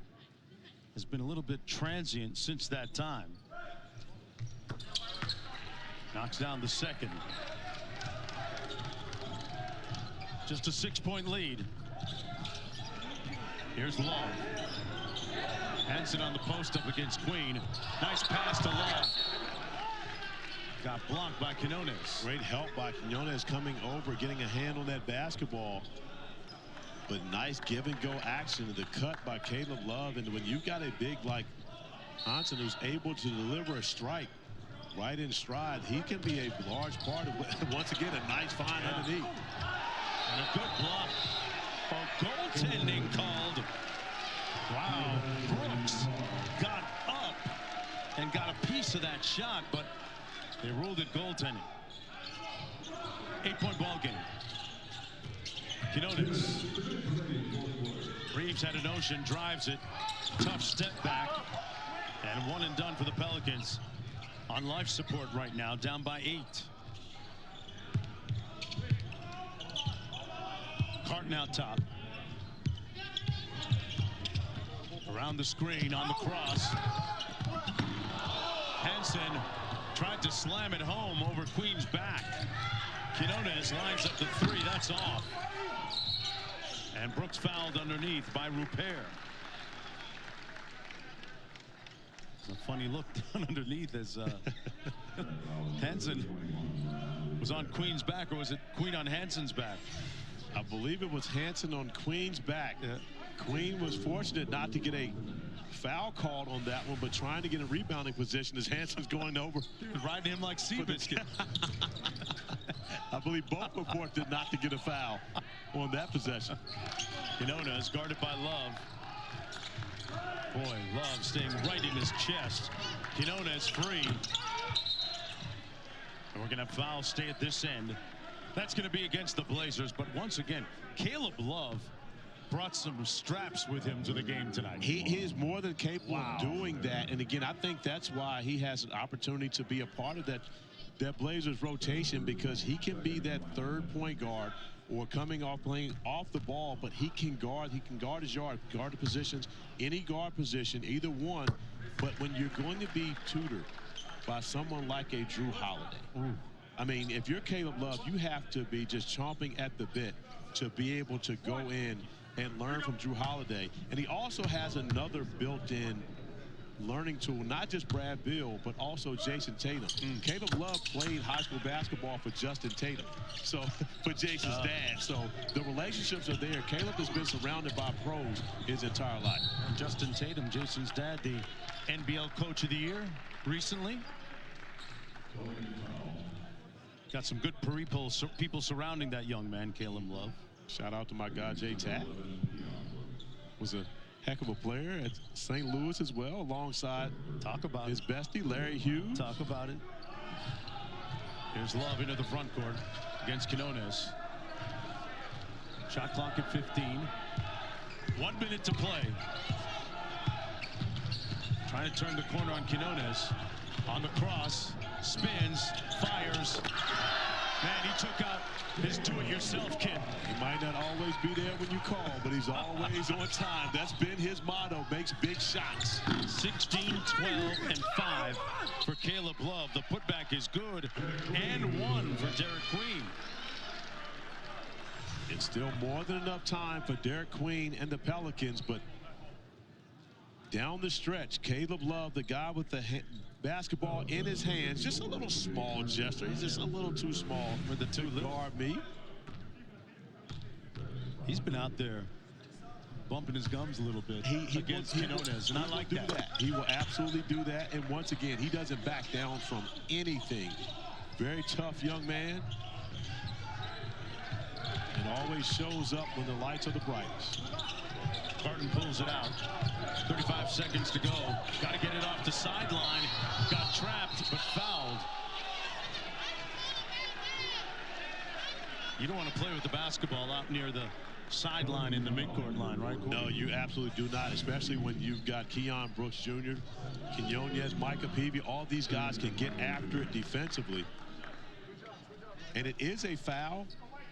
has been a little bit transient since that time. Knocks down the second. Just a 6-point lead. Here's Love. Hansen on the post up against Queen. Nice pass to Love. Got blocked by Quinones. Great help by Quinones coming over, getting a hand on that basketball. But nice give and go action to the cut by Caleb Love. And when you've got a big like Hansen who's able to deliver a strike right in stride, he can be a large part of it. Once again, a nice find underneath. And a good block. Oh, goaltending called. Wow. Brooks got up and got a piece of that shot, but they ruled it goaltending. 8-point ball game. Quinones. Reeves had a notion, drives it. Tough step back. And one and done for the Pelicans. On life support right now, down by 8. Carton out top. Around the screen on the cross. Hansen tried to slam it home over Queen's back. Quinones lines up the 3. That's off. And Brooks fouled underneath by Rupert. A funny look down underneath as Hansen was on Queen's back, or was it Queen on Hansen's back? I believe it was Hansen on Queen's back. Queen was fortunate not to get a foul called on that one, but trying to get a rebounding position as Hansen's going over. Riding him like Seabiscuit. I believe both were fortunate not to get a foul on that possession. Quinona is guarded by Love. Boy, Love staying right in his chest. Quinona is free. And we're going to have fouls stay at this end. That's going to be against the Blazers. But once again, Caleb Love brought some straps with him to the game tonight. He is more than capable of doing that. And again, I think that's why he has an opportunity to be a part of that Blazers rotation, because he can be that third point guard or coming off playing off the ball, but he can guard his yard, guard the positions, any guard position, either one. But when you're going to be tutored by someone like a Drew Holiday, I mean, if you're Caleb Love, you have to be just chomping at the bit to be able to go in and learn from Drew Holiday. And he also has another built-in learning tool, not just Brad Beal, but also Jason Tatum. Caleb Love played high school basketball for Justin Tatum, so for Jason's dad. So the relationships are there. Caleb has been surrounded by pros his entire life. And Justin Tatum, Jason's dad, the NBL Coach of the Year recently. Got some good people surrounding that young man, Caleb Love. Shout out to my guy, Jay Tatt. Was a heck of a player at St. Louis as well, alongside his bestie, Larry Hughes. Talk about it. Here's Love into the front court against Quinones. Shot clock at 15. 1 minute to play. Trying to turn the corner on Quinones. On the cross, spins, fires. Man, he took out his do-it-yourself kid. He might not always be there when you call, but he's always on time. That's been his motto, makes big shots. 16, 12, and 5 for Caleb Love. The putback is good, and 1 for Derek Queen. It's still more than enough time for Derek Queen and the Pelicans, but down the stretch, Caleb Love, the guy with the basketball in his hands, just a little small gesture. He's just a little too small for the two guard me. He's been out there bumping his gums a little bit against Quinones, and I like that. He will absolutely do that, and once again, he doesn't back down from anything. Very tough young man, and always shows up when the lights are the brightest. Barton pulls it out. 35 seconds to go. Got to get it off the sideline. Got trapped, but fouled. You don't want to play with the basketball out near the sideline in the midcourt line, right, Corey? No, you absolutely do not, especially when you've got Keon Brooks Jr., Quinones, Micah Peavy. All these guys can get after it defensively. And it is a foul,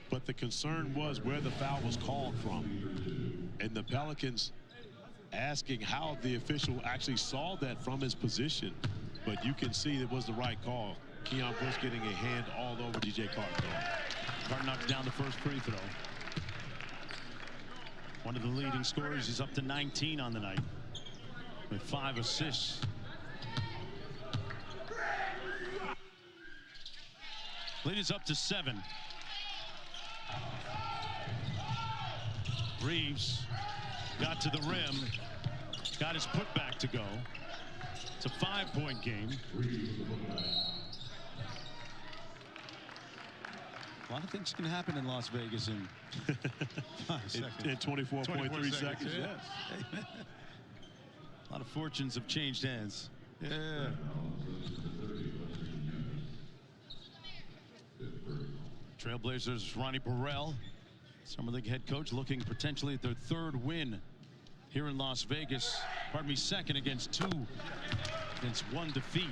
but the concern was where the foul was called from. And the Pelicans asking how the official actually saw that from his position. But you can see it was the right call. Keon Brooks getting a hand all over DJ Carter. Carter knocked down the first free throw. One of the leading scorers. He's up to 19 on the night with 5 assists. Lead is up to 7. Reeves got to the rim, got his putback to go. It's a 5-point game. A lot of things can happen in Las Vegas in 24.3 seconds. Yes. A lot of fortunes have changed hands. Yeah. Trailblazers Ronnie Burrell, Summer League head coach, looking potentially at their 3rd win here in Las Vegas. Pardon me, 2nd against 1 defeat.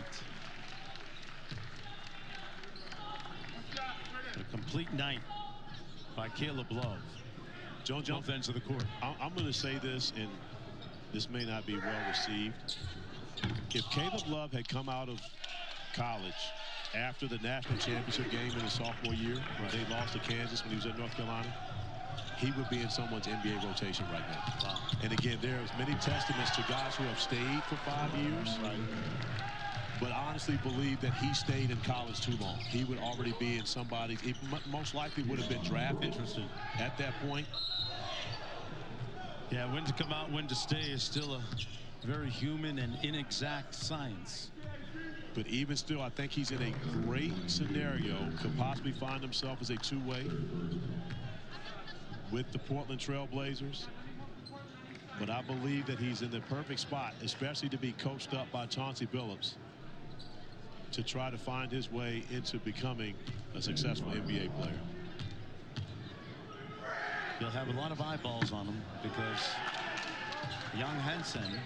A complete night by Caleb Love. Both ends of the court. I'm going to say this, and this may not be well received. If Caleb Love had come out of college after the national championship game in his sophomore year, they lost to Kansas when he was at North Carolina, he would be in someone's NBA rotation right now. Wow. And again, there's many testaments to guys who have stayed for 5 years. Right. But honestly believe that he stayed in college too long. He would already be in somebody's, he most likely would have been drafted at that point. Yeah, when to come out, when to stay is still a very human and inexact science. But even still, I think he's in a great scenario, could possibly find himself as a two-way with the Portland Trail Blazers. But I believe that he's in the perfect spot, especially to be coached up by Chauncey Billups, to try to find his way into becoming a successful NBA player. He'll have a lot of eyeballs on him because young Hansen,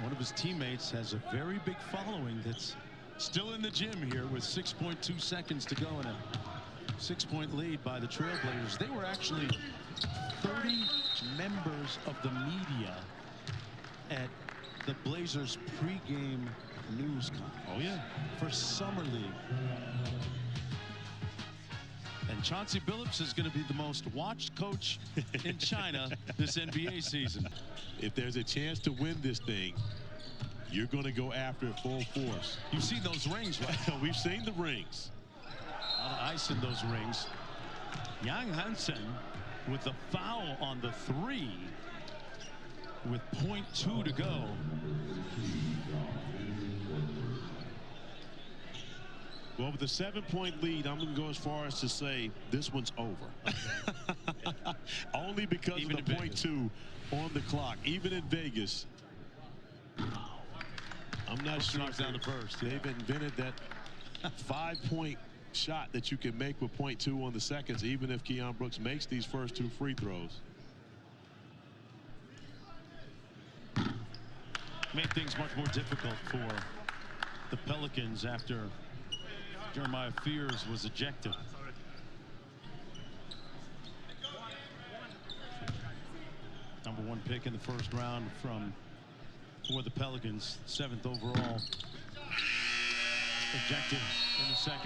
one of his teammates, has a very big following that's still in the gym here with 6.2 seconds to go and a 6-point lead by the Trailblazers. They were actually 30 members of the media at the Blazers pregame news conference. Oh yeah, for Summer League. And Chauncey Billups is going to be the most watched coach in China this NBA season. If there's a chance to win this thing, you're going to go after it full force. You've seen those rings, right? We've seen the rings. A lot of ice in those rings. Young Hansen with the foul on the 3 with 0.2 to go. Well, with a 7-point lead, I'm going to go as far as to say this one's over. Only because Even of the 0.2 on the clock. Even in Vegas, I'm not sure. Knocks down the first. They've invented that 5-point shot that you can make with 0.2 on the seconds, even if Keon Brooks makes these first 2 free throws. Made things much more difficult for the Pelicans after Jeremiah Fears was ejected. Number 1 pick in the first round for the Pelicans, 7th overall. Ejected in the second.